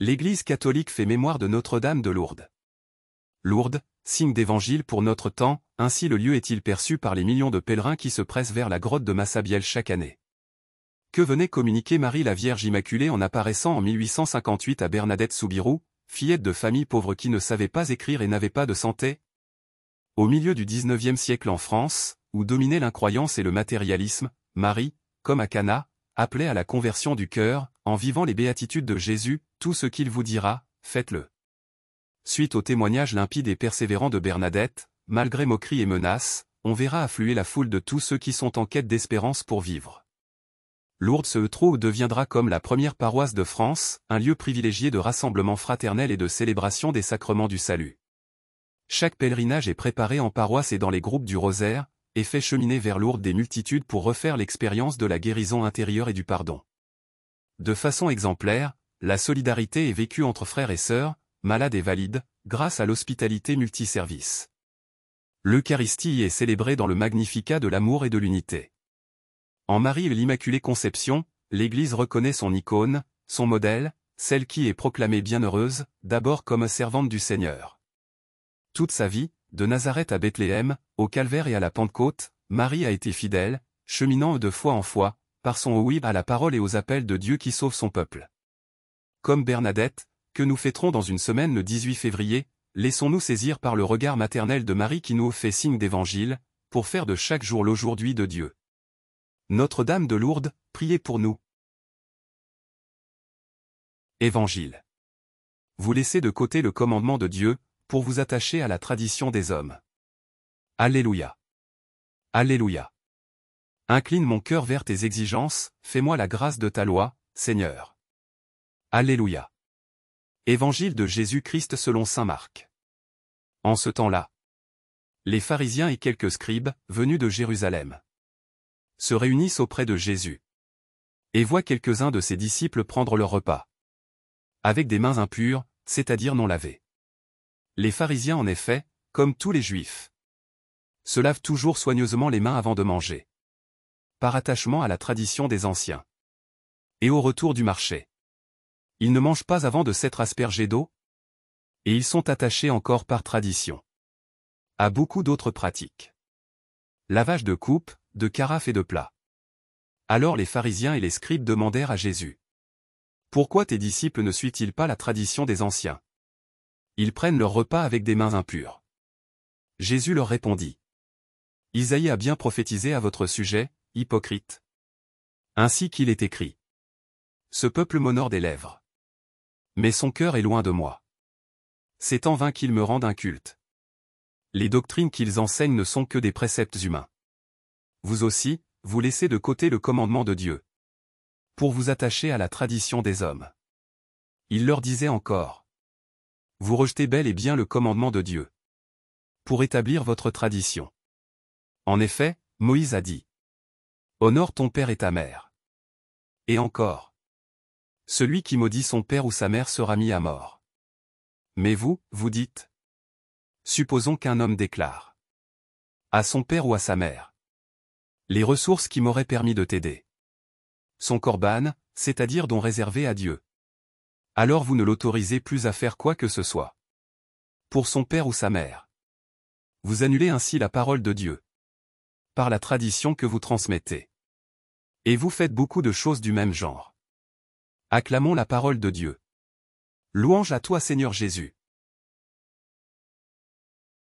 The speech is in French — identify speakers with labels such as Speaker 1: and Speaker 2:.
Speaker 1: L'Église catholique fait mémoire de Notre-Dame de Lourdes. Lourdes, signe d'évangile pour notre temps, ainsi le lieu est-il perçu par les millions de pèlerins qui se pressent vers la grotte de Massabielle chaque année. Que venait communiquer Marie la Vierge Immaculée en apparaissant en 1858 à Bernadette Soubirous, fillette de famille pauvre qui ne savait pas écrire et n'avait pas de santé? Au milieu du XIXe siècle en France, où dominaient l'incroyance et le matérialisme, Marie, comme à Cana, appelait à la conversion du cœur, en vivant les béatitudes de Jésus, tout ce qu'il vous dira, faites-le. Suite au témoignage limpide et persévérant de Bernadette, malgré moqueries et menaces, on verra affluer la foule de tous ceux qui sont en quête d'espérance pour vivre. Lourdes se trouve deviendra comme la première paroisse de France, un lieu privilégié de rassemblement fraternel et de célébration des sacrements du salut. Chaque pèlerinage est préparé en paroisse et dans les groupes du rosaire, et fait cheminer vers Lourdes des multitudes pour refaire l'expérience de la guérison intérieure et du pardon. De façon exemplaire, la solidarité est vécue entre frères et sœurs, malades et valides, grâce à l'hospitalité multiservice. L'Eucharistie y est célébrée dans le Magnificat de l'amour et de l'unité. En Marie et l'Immaculée Conception, l'Église reconnaît son icône, son modèle, celle qui est proclamée bienheureuse, d'abord comme servante du Seigneur. Toute sa vie, de Nazareth à Bethléem, au Calvaire et à la Pentecôte, Marie a été fidèle, cheminant de foi en foi, par son oui à la parole et aux appels de Dieu qui sauve son peuple. Comme Bernadette, que nous fêterons dans une semaine le 18 février, laissons-nous saisir par le regard maternel de Marie qui nous fait signe d'évangile, pour faire de chaque jour l'aujourd'hui de Dieu. Notre-Dame de Lourdes, priez pour nous. Évangile. Vous laissez de côté le commandement de Dieu, pour vous attacher à la tradition des hommes. Alléluia. Alléluia. Incline mon cœur vers tes exigences, fais-moi la grâce de ta loi, Seigneur. Alléluia. Évangile de Jésus-Christ selon saint Marc. En ce temps-là, les pharisiens et quelques scribes, venus de Jérusalem, se réunissent auprès de Jésus, et voient quelques-uns de ses disciples prendre leur repas avec des mains impures, c'est-à-dire non lavées. Les pharisiens en effet, comme tous les juifs, se lavent toujours soigneusement les mains avant de manger, par attachement à la tradition des anciens. Et au retour du marché, ils ne mangent pas avant de s'être aspergés d'eau, et ils sont attachés encore par tradition à beaucoup d'autres pratiques. Lavage de coupes, de carafes et de plats. Alors les pharisiens et les scribes demandèrent à Jésus: pourquoi tes disciples ne suivent-ils pas la tradition des anciens? Ils prennent leur repas avec des mains impures. Jésus leur répondit: Isaïe a bien prophétisé à votre sujet, hypocrite. Ainsi qu'il est écrit: ce peuple m'honore des lèvres, mais son cœur est loin de moi. C'est en vain qu'ils me rendent inculte. Les doctrines qu'ils enseignent ne sont que des préceptes humains. Vous aussi, vous laissez de côté le commandement de Dieu, pour vous attacher à la tradition des hommes. Il leur disait encore: vous rejetez bel et bien le commandement de Dieu, pour établir votre tradition. En effet, Moïse a dit: honore ton père et ta mère. Et encore: celui qui maudit son père ou sa mère sera mis à mort. Mais vous, vous dites: supposons qu'un homme déclare à son père ou à sa mère: les ressources qui m'auraient permis de t'aider, son corban, c'est-à-dire don réservé à Dieu. Alors vous ne l'autorisez plus à faire quoi que ce soit pour son père ou sa mère. Vous annulez ainsi la parole de Dieu par la tradition que vous transmettez. Et vous faites beaucoup de choses du même genre. Acclamons la parole de Dieu. Louange à toi Seigneur Jésus.